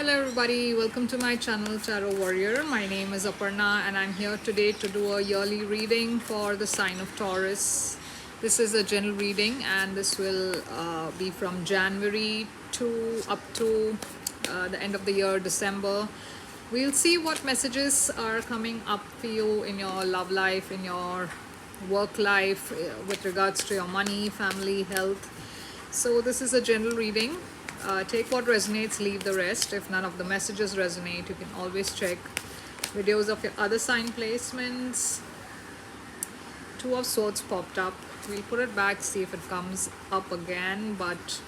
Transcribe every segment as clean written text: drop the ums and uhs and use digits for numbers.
Hello everybody, welcome to my channel Tarot Warrior. My name is Aparna and I'm here today to do a yearly reading for the sign of Taurus. This is a general reading and this will be from January to up to the end of the year, December. We'll see what messages are coming up for you in your love life, in your work life, with regards to your money, family, health. So this is a general reading. Take what resonates, leave the rest. If none of the messages resonate, you can always check videos of your other sign placements. Two of Swords popped up. We'll put it back, see if it comes up again. But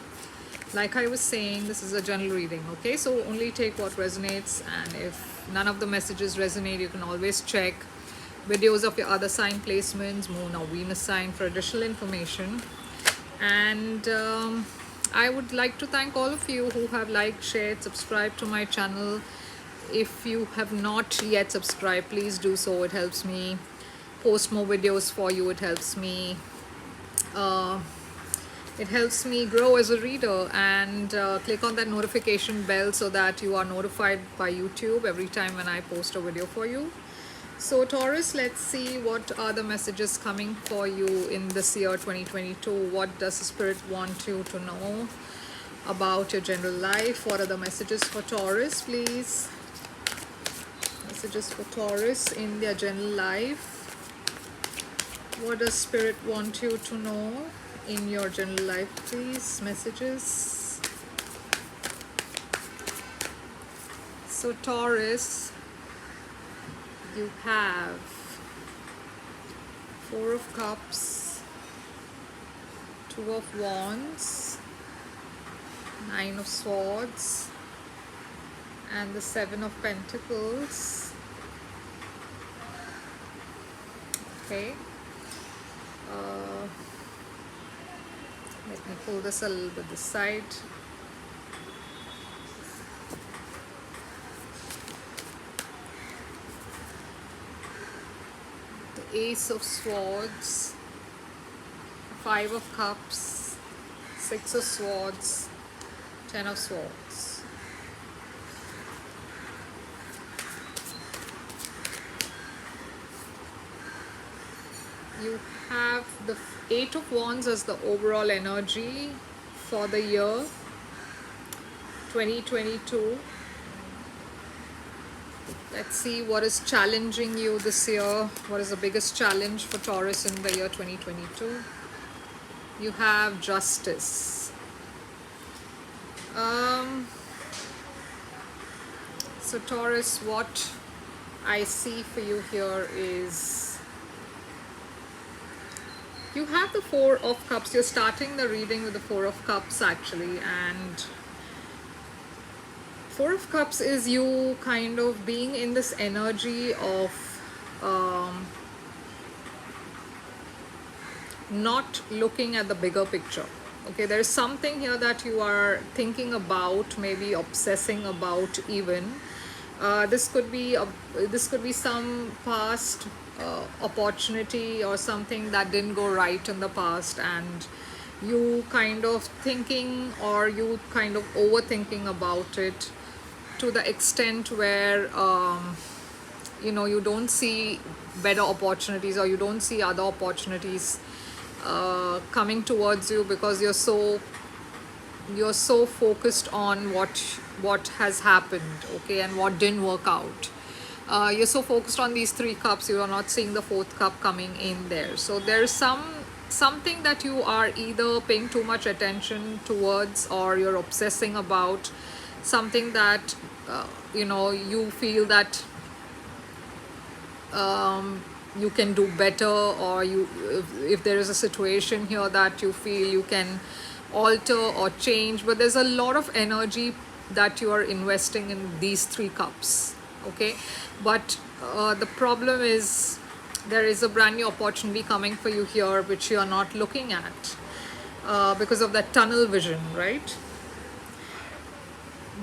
like I was saying, this is a general reading, okay? So only take what resonates, and if none of the messages resonate, you can always check videos of your other sign placements, Moon or Venus sign, for additional information. And I would like to thank all of you who have liked, shared, subscribed to my channel. If you have not yet subscribed, please do so. It helps me post more videos for you. It helps me grow as a reader. And click on that notification bell so that you are notified by YouTube every time when I post a video for you. So Taurus, let's see what are the messages coming for you in this year 2022. What does the Spirit want you to know about your general life? What are the messages for Taurus, please? Messages for Taurus in their general life. What does Spirit want you to know in your general life, please? Messages. So Taurus, you have Four of Cups, Two of Wands, Nine of Swords, and the Seven of Pentacles. Okay. Let me pull this a little bit this side. Ace of Swords, Five of Cups, Six of Swords, Ten of Swords. You have the Eight of Wands as the overall energy for the year 2022. Let's see what is challenging you this year. What is the biggest challenge for Taurus in the year 2022? You have Justice. So Taurus, what I see for you here is you have the Four of Cups. You're starting the reading with the Four of Cups actually, and Four of Cups is you kind of being in this energy of not looking at the bigger picture. Okay, there is something here that you are thinking about, maybe obsessing about even. This could be some past opportunity or something that didn't go right in the past, and you kind of thinking, or you kind of overthinking about it to the extent where you don't see better opportunities, or you don't see other opportunities coming towards you, because you're so focused on what has happened, okay, and what didn't work out. You're so focused on these three cups, you are not seeing the fourth cup coming in there. So there's something that you are either paying too much attention towards, or you're obsessing about something that you feel that you can do better, or if there is a situation here that you feel you can alter or change, but there's a lot of energy that you are investing in these three cups, okay? But the problem is there is a brand new opportunity coming for you here which you are not looking at because of that tunnel vision, right?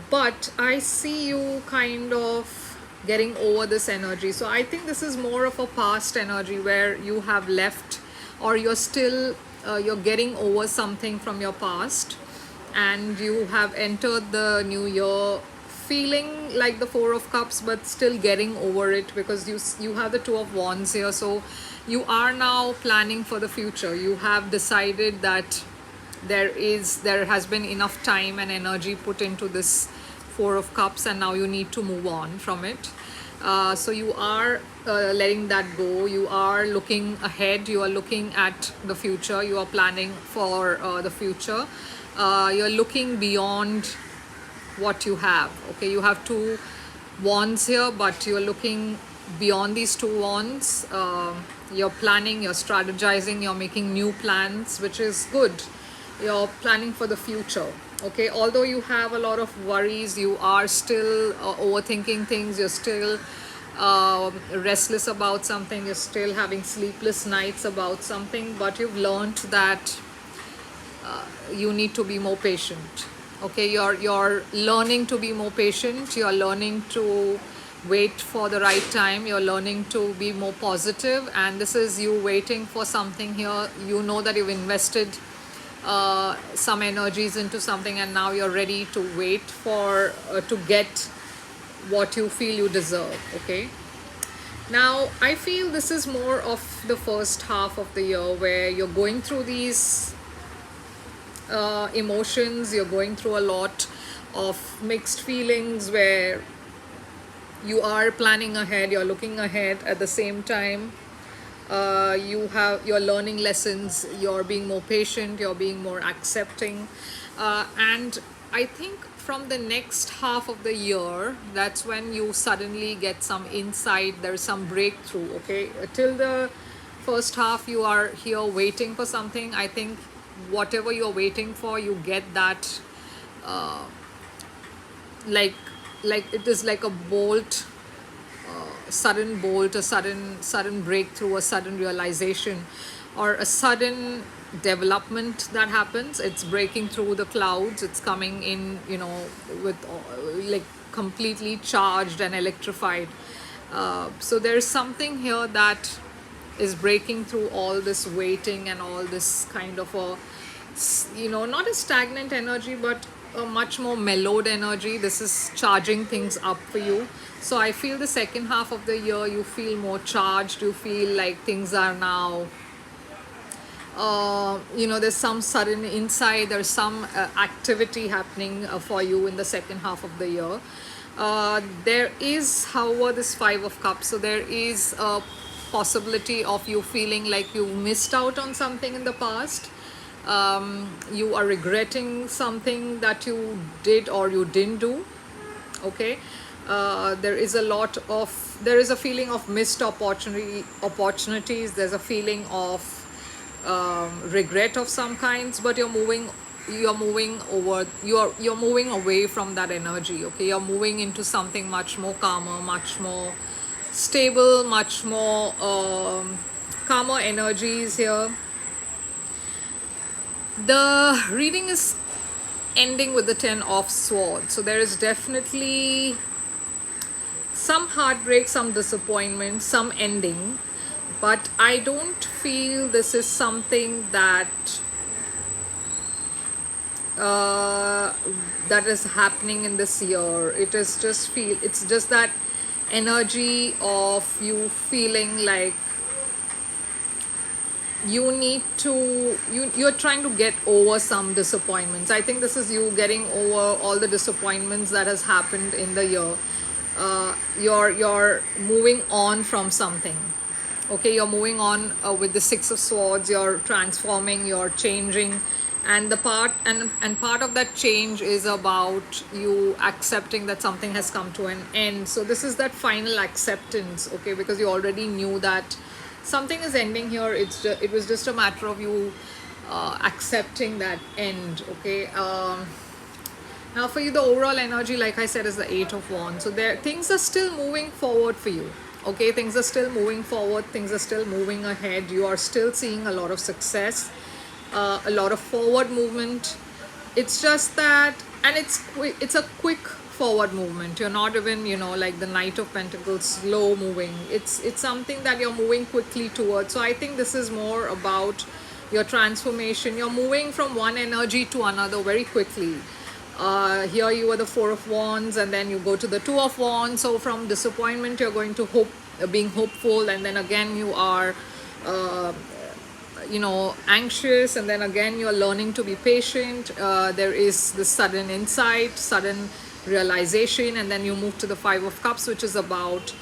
But I see you kind of getting over this energy. So I think this is more of a past energy where you have left, or you're still you're getting over something from your past, and you have entered the new year feeling like the Four of Cups, but still getting over it, because you have the Two of Wands here. So you are now planning for the future. You have decided that there has been enough time and energy put into this Four of Cups, and now you need to move on from it. So you are letting that go. You are looking ahead. You are looking at the future. You are planning for the future. You're looking beyond what you have. Okay, you have two wands here, but you're looking beyond these two wands. You're planning, you're strategizing, you're making new plans, which is good. You're planning for the future. Okay, although you have a lot of worries, you are still overthinking things, you're still restless about something, you're still having sleepless nights about something, but you've learned that you need to be more patient. Okay, you're learning to be more patient. You're learning to wait for the right time. You're learning to be more positive, and this is you waiting for something here. You know that you've invested some energies into something, and now you're ready to wait for to get what you feel you deserve. Okay, now I feel this is more of the first half of the year, where you're going through these emotions. You're going through a lot of mixed feelings, where you are planning ahead, you're looking ahead. At the same time, you're learning lessons, you're being more patient, you're being more accepting, and I think from the next half of the year, that's when you suddenly get some insight. There's some breakthrough. Okay, till the first half you are here waiting for something. I think whatever you're waiting for, you get that like it is like a bolt, sudden bolt, a sudden breakthrough, a sudden realization, or a sudden development that happens. It's breaking through the clouds. It's coming in, with like completely charged and electrified. So there's something here that is breaking through all this waiting and all this kind of a, not a stagnant energy, but a much more mellowed energy. This is charging things up for you. So I feel the second half of the year, you feel more charged. You feel like things are now, there's some sudden insight, there's some activity happening for you in the second half of the year. There is, however, this Five of Cups. So there is a possibility of you feeling like you missed out on something in the past. You are regretting something that you did or you didn't do. Okay, there is a feeling of missed opportunities. There's a feeling of regret of some kinds, but you're moving away from that energy. Okay, you're moving into something much more calmer, much more stable, much more calmer energies here. The reading is ending with the Ten of Swords. So there is definitely some heartbreak, some disappointment, some ending, but I don't feel this is something that that is happening in this year. It's just that energy of you feeling like you're trying to get over some disappointments. I think this is you getting over all the disappointments that has happened in the year. You're moving on from something. Okay, you're moving on with the Six of Swords. You're transforming, you're changing, and part of that change is about you accepting that something has come to an end. So this is that final acceptance. Okay, because you already knew that something is ending here. It was just a matter of you accepting that end. Okay, now for you, the overall energy, like I said, is the Eight of Wands. So things are still moving forward for you. Okay, things are still moving forward, things are still moving ahead. You are still seeing a lot of success, a lot of forward movement. It's just that, and it's a quick forward movement. You're not even, like the Knight of Pentacles, slow moving. It's something that you're moving quickly towards. So I think this is more about your transformation. You're moving from one energy to another very quickly. Here you are the Four of Wands, and then you go to the Two of Wands. So from disappointment you're going to hope, being hopeful, and then again you are anxious, and then again you're learning to be patient. There is the sudden insight, sudden realization, and then you move to the Five of Cups, which is about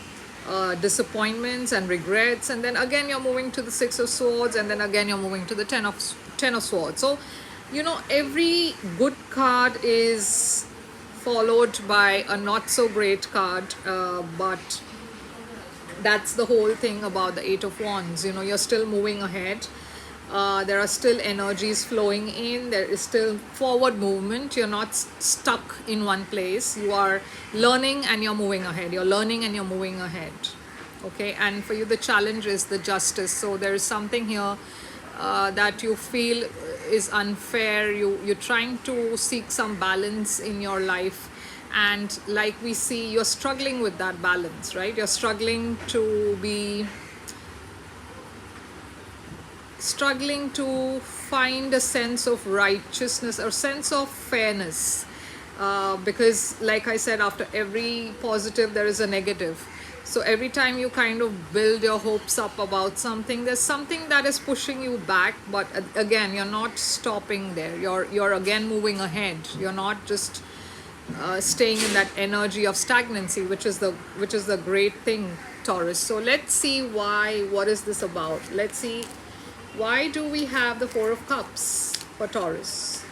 disappointments and regrets, and then again you're moving to the Six of Swords, and then again you're moving to the Ten of Swords. So every good card is followed by a not so great card, but that's the whole thing about the Eight of Wands. You're still moving ahead. There are still energies flowing in. There is still forward movement. You're not stuck in one place. You are learning and you're moving ahead. You're learning and you're moving ahead. Okay, and for you the challenge is the Justice. So there is something here that you feel is unfair. You're trying to seek some balance in your life, and like we see, you're struggling with that balance, right? You're struggling to find a sense of righteousness or sense of fairness, because like I said, after every positive there is a negative. So every time you kind of build your hopes up about something, there's something that is pushing you back, but again you're not stopping there. You're again moving ahead. You're not just staying in that energy of stagnancy, which is the great thing, Taurus. So let's see what is this about. Let's see, why do we have the Four of Cups for Taurus?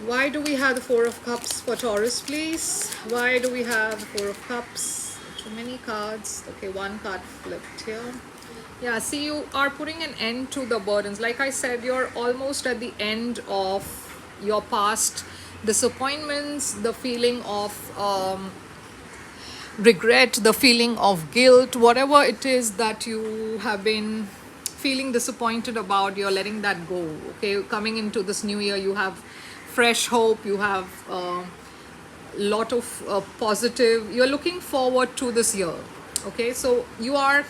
Why do we have the Four of Cups for Taurus, please? Why do we have the Four of Cups? Too many cards. Okay, one card flipped here. Yeah, see, you are putting an end to the burdens. Like I said, you're almost at the end of your past disappointments, the feeling of regret, the feeling of guilt, whatever it is that you have been feeling disappointed about, you're letting that go. Okay, coming into this new year, you have fresh hope, you have a lot of positive, you're looking forward to this year. Okay, so you are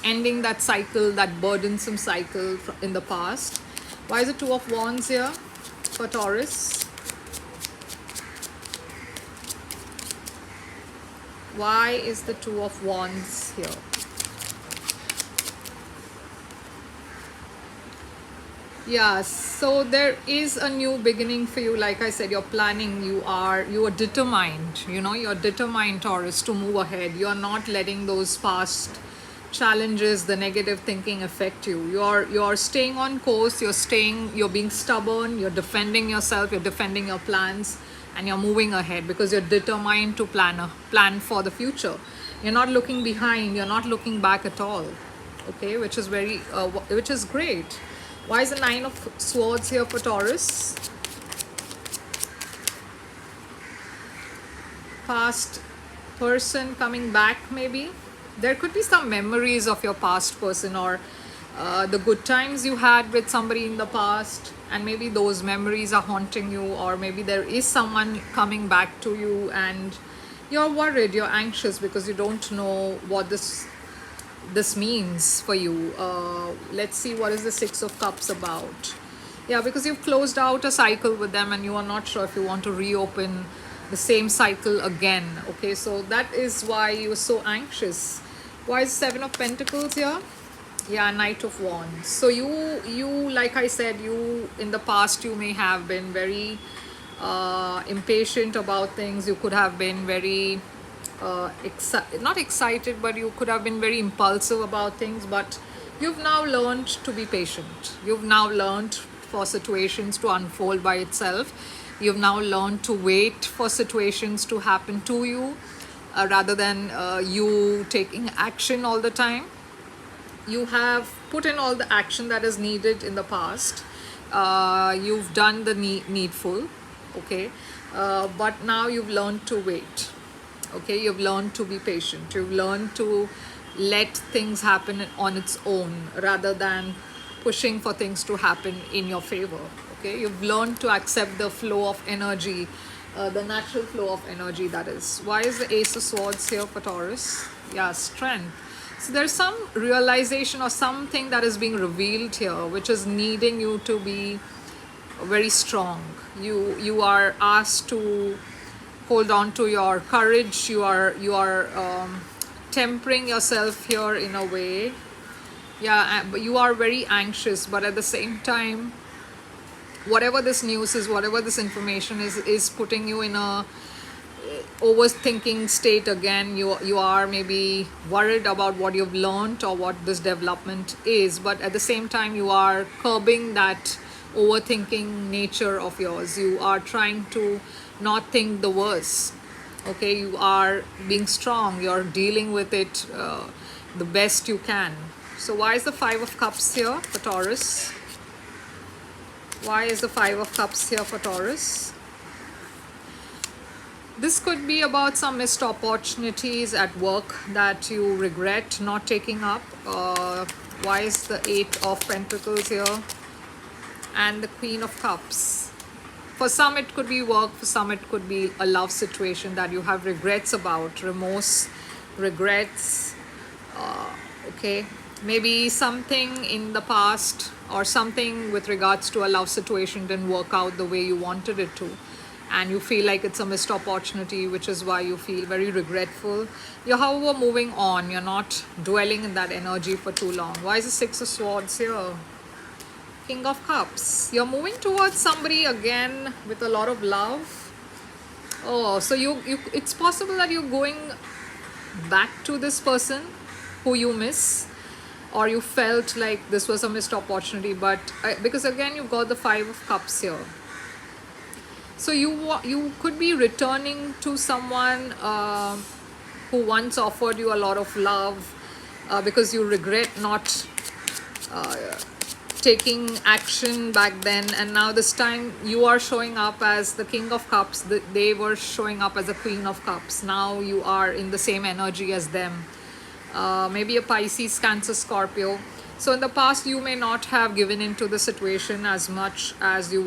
ending that cycle, that burdensome cycle in the past. Why is the Two of Wands here for Taurus? Why is the Two of Wands here? Yeah, so there is a new beginning for you. Like I said, you're planning, you are determined, you're determined, Taurus, to move ahead. You're not letting those past challenges, the negative thinking affect you. You're staying on course, you're being stubborn, you're defending yourself, you're defending your plans, and you're moving ahead because you're determined to plan for the future. You're not looking behind, you're not looking back at all. Okay, which is great. Why is the Nine of Swords here for Taurus? Past person coming back, maybe. There could be some memories of your past person, or the good times you had with somebody in the past, and maybe those memories are haunting you, or maybe there is someone coming back to you and you're worried, you're anxious because you don't know what this means for you. Let's see, what is the Six of Cups about? Yeah, because you've closed out a cycle with them and you are not sure if you want to reopen the same cycle again. Okay, so that is why you're so anxious. Why is Seven of Pentacles here? Yeah, Knight of Wands. So you like I said, you in the past, you may have been very impatient about things. You could have been very not excited, but you could have been very impulsive about things. But you've now learned to be patient. You've now learned for situations to unfold by itself. You've now learned to wait for situations to happen to you, rather than you taking action all the time. You have put in all the action that is needed in the past. You've done the needful. Okay, but now you've learned to wait. Okay, you've learned to be patient. You've learned to let things happen on its own rather than pushing for things to happen in your favor. Okay, you've learned to accept the flow of energy, the natural flow of energy, that is. Why is the Ace of Swords here for Taurus? Yeah, strength. So there's some realization or something that is being revealed here, which is needing you to be very strong. You are asked to hold on to your courage. You are tempering yourself here in a way. Yeah, but you are very anxious, but at the same time, whatever this news is, whatever this information is putting you in a overthinking state again. You are maybe worried about what you've learned or what this development is, but at the same time you are curbing that overthinking nature of yours. You are trying to not think the worst. Okay, you are being strong, you're dealing with it the best you can. So why is the Five of Cups here for Taurus? Why is the Five of Cups here for Taurus? This could be about some missed opportunities at work that you regret not taking up. Why is the Eight of Pentacles here? And the Queen of Cups. For some it could be work, for some it could be a love situation that you have regrets about, remorse, regrets. Okay, maybe something in the past or something with regards to a love situation didn't work out the way you wanted it to, and you feel like it's a missed opportunity, which is why you feel very regretful. You're, however, moving on. You're not dwelling in that energy for too long. Why is the Six of Swords here? King of Cups. You're moving towards somebody again with a lot of love. Oh, so you it's possible that you're going back to this person who you miss, or you felt like this was a missed opportunity, but because again you've got the Five of Cups here. So you could be returning to someone who once offered you a lot of love, because you regret not taking action back then, and now this time you are showing up as the King of Cups. They were showing up as a Queen of Cups. Now you are in the same energy as them. Maybe a Pisces, Cancer, Scorpio. So in the past you may not have given into the situation as much as you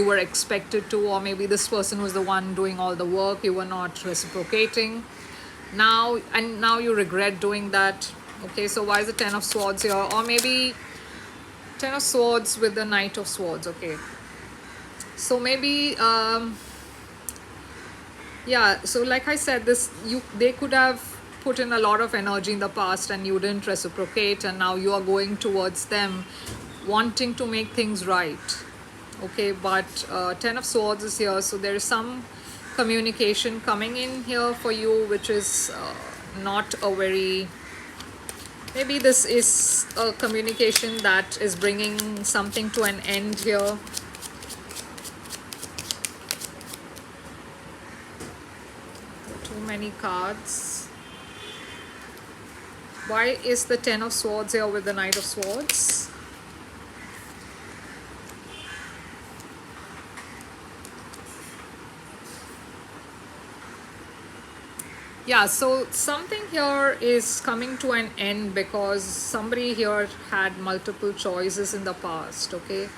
were expected to, or maybe this person was the one doing all the work, you were not reciprocating. Now you regret doing that. Okay, so why is the Ten of Swords here? Or maybe Ten of Swords with the Knight of Swords. Okay, so maybe yeah, so like I said, they could have put in a lot of energy in the past and you didn't reciprocate, and now you are going towards them wanting to make things right. Okay, but Ten of Swords is here, so there is some communication coming in here for you, which is not a very, maybe this is a communication that is bringing something to an end here. Too many cards. Why is the Ten of Swords here with the Knight of Swords? Yeah, so something here is coming to an end because somebody here had multiple choices in the past. Okay,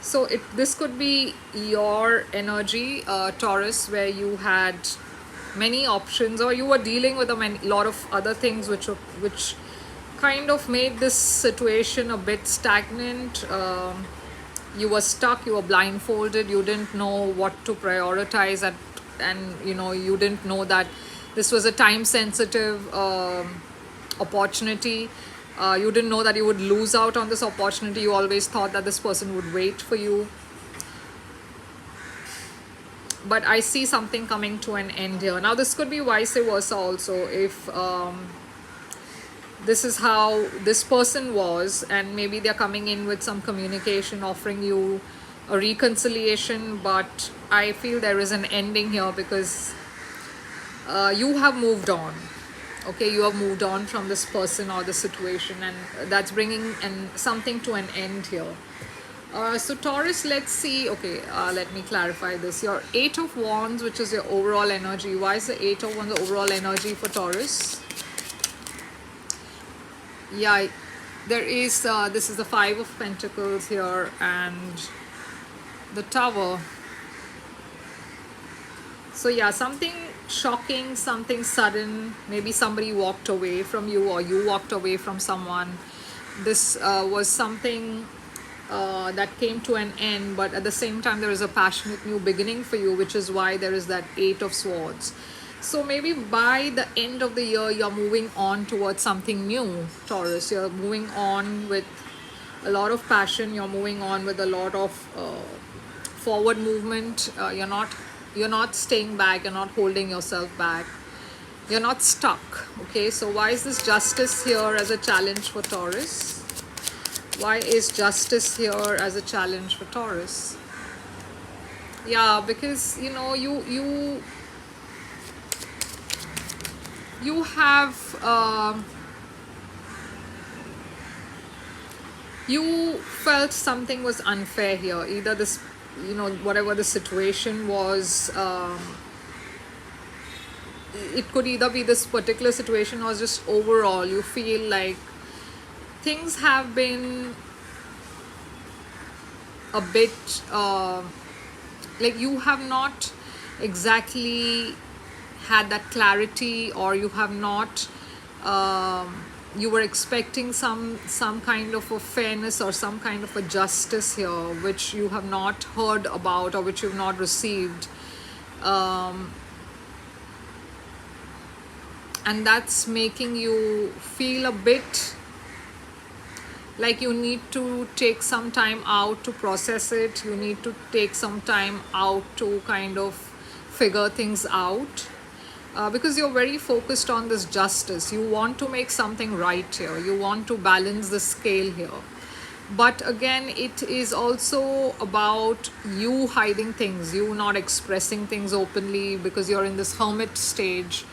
so this could be your energy, Taurus, where you had many options, or you were dealing with a lot of other things which kind of made this situation a bit stagnant. You were stuck, you were blindfolded, you didn't know what to prioritize and you didn't know that this was a time sensitive opportunity. You didn't know that you would lose out on this opportunity. You always thought that this person would wait for you, but I see something coming to an end here. Now this could be vice versa also. If this is how this person was, and maybe they're coming in with some communication offering you a reconciliation, but I feel there is an ending here because you have moved on. Okay, you have moved on from this person or the situation, and that's bringing something to an end here. So Taurus, let's see. Okay, let me clarify this. Your Eight of Wands, which is your overall energy. Why is the Eight of Wands the overall energy for Taurus? Yeah, there is this is the Five of Pentacles here and the Tower. So yeah, something shocking, something sudden. Maybe somebody walked away from you, or you walked away from someone. this was something that came to an end, but at the same time there is a passionate new beginning for you, which is why there is that Eight of Swords. So maybe by the end of the year you're moving on towards something new, Taurus. You're moving on with a lot of passion, you're moving on with a lot of forward movement. You're not staying back, you're not holding yourself back, you're not stuck. Okay, so why is this Justice here as a challenge for Taurus? Why is Justice here as a challenge for Taurus? Yeah, because you have you felt something was unfair here. Either this, whatever the situation was, it could either be this particular situation or just overall you feel like things have been a bit like you have not exactly had that clarity, or you have not you were expecting some kind of a fairness or some kind of a justice here, which you have not heard about or which you've not received, and that's making you feel a bit like you need to take some time out to process it. You need to take some time out to kind of figure things out, because you're very focused on this justice. You want to make something right here, you want to balance the scale here, but again it is also about you hiding things, you not expressing things openly because you're in this hermit stage.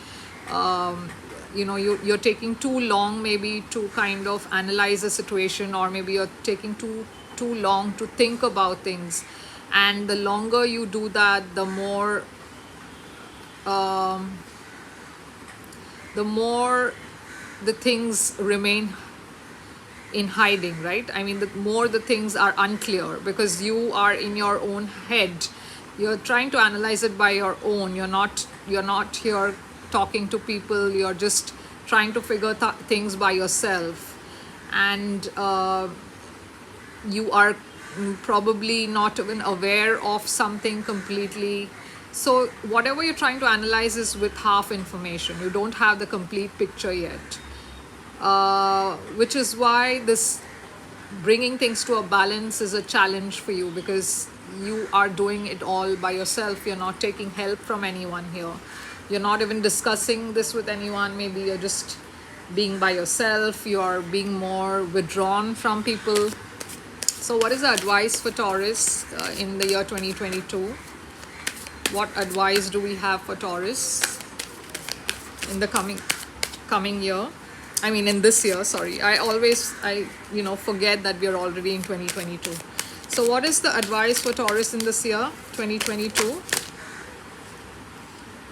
You're taking too long maybe to kind of analyze the situation, or maybe you're taking too long to think about things, and the longer you do that, the more the things remain in hiding, right? I mean, the more the things are unclear, because you are in your own head, you're trying to analyze it by your own. You're not here talking to people, you're just trying to figure things by yourself, and you are probably not even aware of something completely. So whatever you're trying to analyze is with half information, you don't have the complete picture yet, which is why this bringing things to a balance is a challenge for you, because you are doing it all by yourself. You're not taking help from anyone here, you're not even discussing this with anyone. Maybe you're just being by yourself, you're being more withdrawn from people. So what is the advice for Taurus in the year 2022? What advice do we have for Taurus in the coming year? I mean, in this year, sorry. I forget that we are already in 2022. So what is the advice for Taurus in this year, 2022?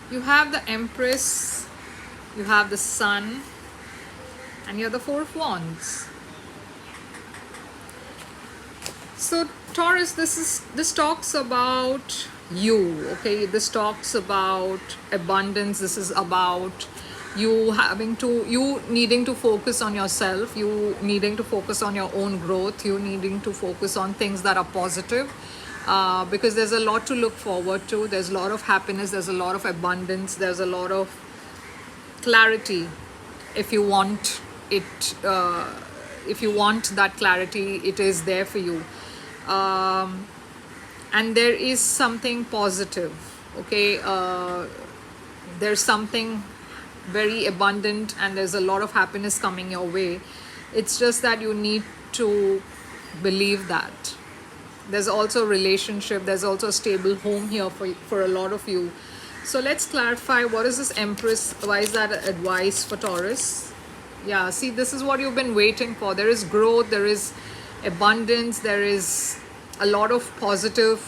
You have the Empress, you have the Sun, and you're the Four of Wands. So Taurus, this talks about you, okay? This talks about abundance. This is about you needing to focus on yourself, you needing to focus on your own growth, you needing to focus on things that are positive, because there's a lot to look forward to. There's a lot of happiness, there's a lot of abundance, there's a lot of clarity. If you want it, if you want that clarity, it is there for you, and there is something positive, okay? There's something very abundant, and there's a lot of happiness coming your way. It's just that you need to believe that. There's also a relationship, there's also a stable home here for a lot of you. So let's clarify, what is this Empress? Why is that advice for Taurus? Yeah, see, this is what you've been waiting for. There is growth, there is abundance, there is a lot of positive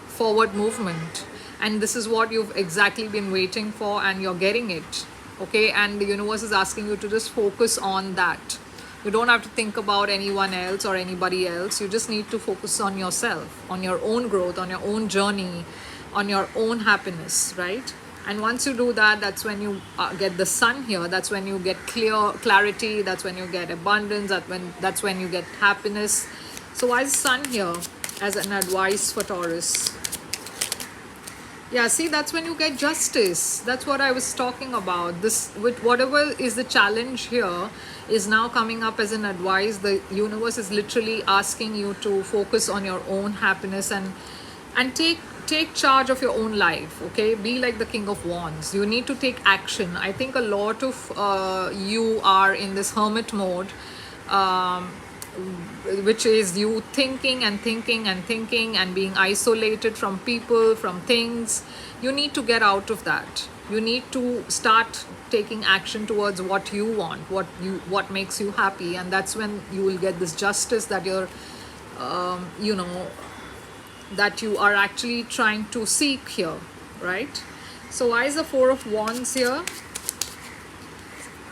forward movement, and this is what you've exactly been waiting for, and you're getting it, okay? And the universe is asking you to just focus on that. You don't have to think about anyone else or anybody else. You just need to focus on yourself, on your own growth, on your own journey, on your own happiness, right? And once you do that, that's when you get the sun here. That's when you get clarity. That's when you get abundance. That's when you get happiness. So why is sun here as an advice for Taurus? Yeah, see, that's when you get justice. That's what I was talking about. This, with whatever is the challenge here, is now coming up as an advice. The universe is literally asking you to focus on your own happiness and take charge of your own life. Okay, be like the King of Wands. You need to take action. I think a lot of you are in this hermit mode. Which is you thinking and thinking and thinking and being isolated from people, from things. You need to get out of that. You need to start taking action towards what you want, what makes you happy, and that's when you will get this justice that you're that you are actually trying to seek here, right? So why is the Four of Wands here?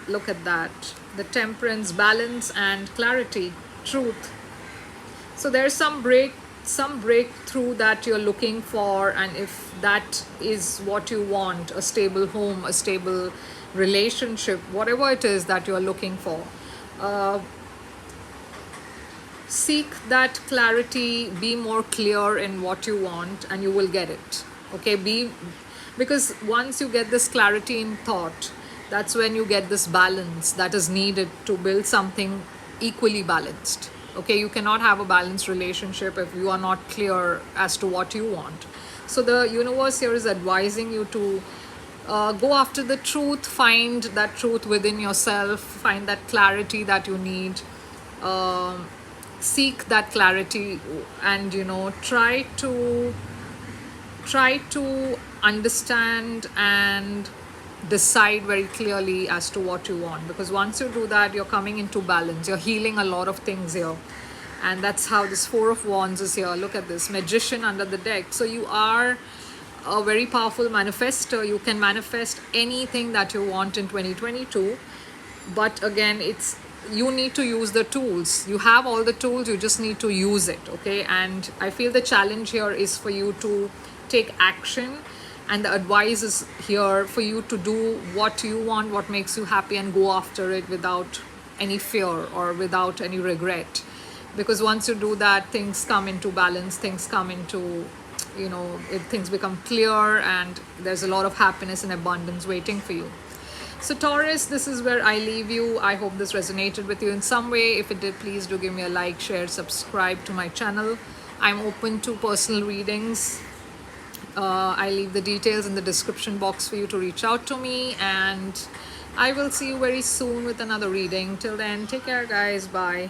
Look at that. The Temperance, balance and clarity, truth. So there's some breakthrough that you're looking for, and if that is what you want, a stable home, a stable relationship, whatever it is that you're looking for, seek that clarity, be more clear in what you want, and you will get it. Okay, because once you get this clarity in thought, that's when you get this balance that is needed to build something equally balanced. Okay, you cannot have a balanced relationship if you are not clear as to what you want. So the universe here is advising you to go after the truth, find that truth within yourself, find that clarity that you need, seek that clarity, and try to understand and decide very clearly as to what you want, because once you do that, you're coming into balance, you're healing a lot of things here. And that's how this Four of Wands is here. Look at this Magician under the deck. So you are a very powerful manifester. You can manifest anything that you want in 2022, but again, you need to use the tools. You have all the tools, you just need to use it. Okay, and I feel the challenge here is for you to take action, and the advice is here for you to do what you want, what makes you happy, and go after it without any fear or without any regret. Because once you do that, things come into balance, things come into, things become clear, and there's a lot of happiness and abundance waiting for you. So Taurus, this is where I leave you. I hope this resonated with you in some way. If it did, please do give me a like, share, subscribe to my channel. I'm open to personal readings. I leave the details in the description box for you to reach out to me, and I will see you very soon with another reading. Till then, take care guys. Bye.